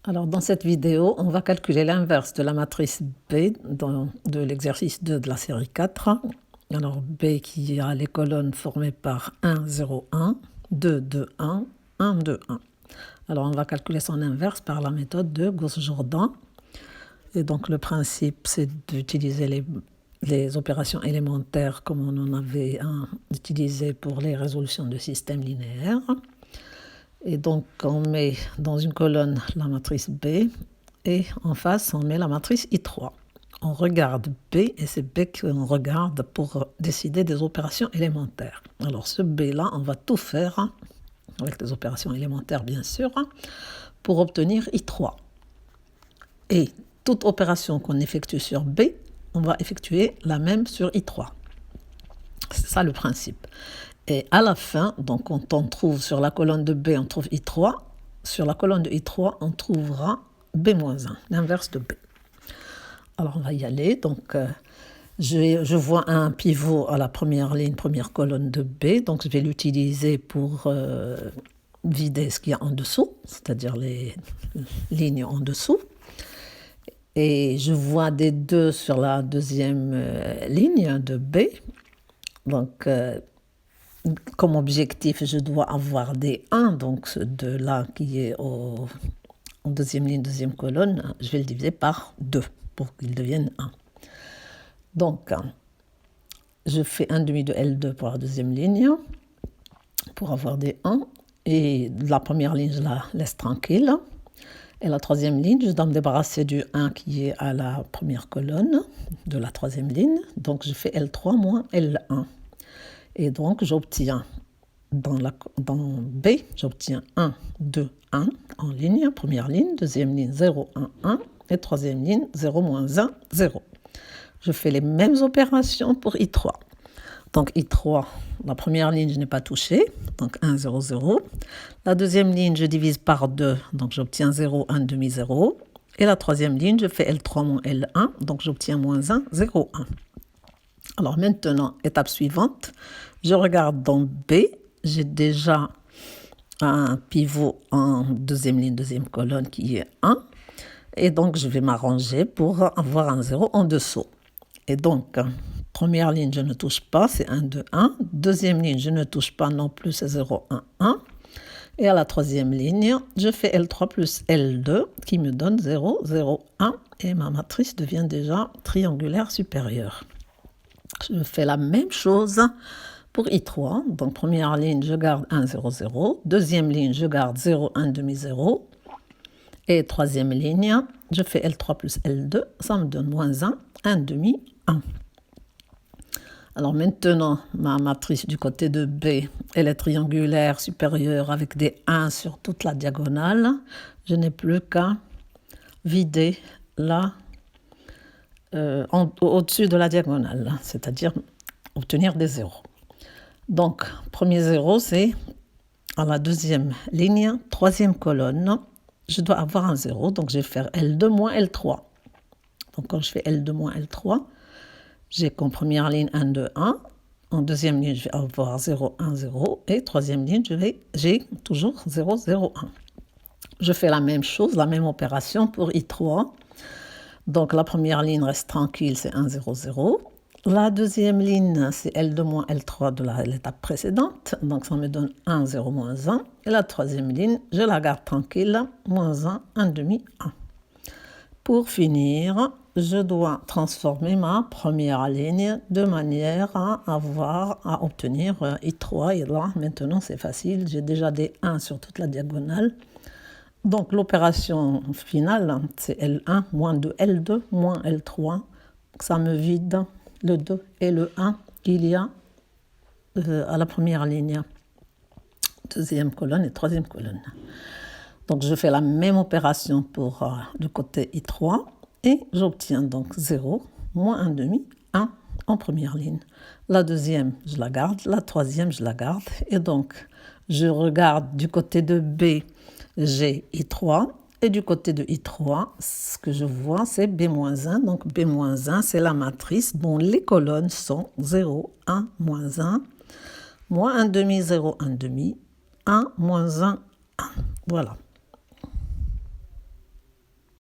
Alors, dans cette vidéo, on va calculer l'inverse de la matrice B de l'exercice 2 de la série 4. Alors, B qui a les colonnes formées par 1, 0, 1, 2, 2, 1, 1, 2, 1. Alors, on va calculer son inverse par la méthode de Gauss-Jordan. Et donc, le principe, c'est d'utiliser les opérations élémentaires comme on en avait utilisé pour les résolutions de systèmes linéaires. Et donc, on met dans une colonne la matrice B et en face, on met la matrice I3. On regarde B et c'est B qu'on regarde pour décider des opérations élémentaires. Alors, ce B-là, on va tout faire, avec les opérations élémentaires bien sûr, pour obtenir I3. Et toute opération qu'on effectue sur B, on va effectuer la même sur I3. C'est ça le principe. Et à la fin, donc quand on trouve sur la colonne de B, on trouve I3. Sur la colonne de I3, on trouvera B-1, l'inverse de B. Alors, on va y aller. Donc, je vois un pivot à la première ligne, première colonne de B. Donc, je vais l'utiliser pour vider ce qu'il y a en dessous, c'est-à-dire les lignes en dessous. Et je vois des 2 sur la deuxième ligne de B. Donc, comme objectif, je dois avoir des 1, donc ce 2-là qui est en deuxième ligne, deuxième colonne, je vais le diviser par 2 pour qu'il devienne 1. Donc, je fais 1 demi de L2 pour la deuxième ligne, pour avoir des 1. Et la première ligne, je la laisse tranquille. Et la troisième ligne, je dois me débarrasser du 1 qui est à la première colonne de la troisième ligne. Donc, je fais L3 moins L1. Et donc, j'obtiens, dans B, j'obtiens 1, 2, 1 en ligne, première ligne, deuxième ligne 0, 1, 1, et troisième ligne 0, moins 1, 0. Je fais les mêmes opérations pour I3. Donc, I3, la première ligne, je n'ai pas touché, donc 1, 0, 0. La deuxième ligne, je divise par 2, donc j'obtiens 0, 1 demi, 0. Et la troisième ligne, je fais L3 moins L1, donc j'obtiens moins 1, 0, 1. Alors maintenant, étape suivante, je regarde dans B, j'ai déjà un pivot en deuxième ligne, deuxième colonne qui est 1. Et donc, je vais m'arranger pour avoir un 0 en dessous. Et donc, première ligne, je ne touche pas, c'est 1, 2, 1. Deuxième ligne, je ne touche pas non plus, c'est 0, 1, 1. Et à la troisième ligne, je fais L3 plus L2 qui me donne 0, 0, 1. Et ma matrice devient déjà triangulaire supérieure. Je fais la même chose pour I3. Donc, première ligne, je garde 1, 0, 0. Deuxième ligne, je garde 0, 1 demi, 0. Et troisième ligne, je fais L3 plus L2. Ça me donne moins 1, 1 demi, 1. Alors maintenant, ma matrice du côté de B, elle est triangulaire supérieure avec des 1 sur toute la diagonale. Je n'ai plus qu'à vider là au-dessus de la diagonale, c'est-à-dire obtenir des zéros. Donc, premier 0, c'est à la deuxième ligne, troisième colonne, je dois avoir un 0, donc je vais faire L2 moins L3. Donc, quand je fais L2 moins L3, j'ai comme première ligne 1, 2, 1. En deuxième ligne, je vais avoir 0, 1, 0. Et troisième ligne, j'ai toujours 0, 0, 1. Je fais la même chose, la même opération pour I3. Donc, la première ligne reste tranquille, c'est 1, 0, 0. La deuxième ligne, c'est L2 moins L3 de l'étape précédente. Donc, ça me donne 1, 0, moins 1. Et la troisième ligne, je la garde tranquille, moins 1, 1 demi, 1. Pour finir, je dois transformer ma première ligne de manière à obtenir I3. Et là, maintenant, c'est facile. J'ai déjà des 1 sur toute la diagonale. Donc, l'opération finale, c'est L1 moins 2, L2 moins L3. Ça me vide le 2 et le 1 qu'il y a à la première ligne, deuxième colonne et troisième colonne. Donc, je fais la même opération pour le côté I3 et j'obtiens donc 0, moins 1 demi, 1 en première ligne. La deuxième, je la garde. La troisième, je la garde. Et donc, je regarde du côté de B, j'ai I3. Et du côté de I3, ce que je vois, c'est B-1. Donc, B-1, c'est la matrice dont les colonnes sont 0, 1, moins 1, moins 1 demi, 0, 1 demi, 1, moins 1, 1. Voilà.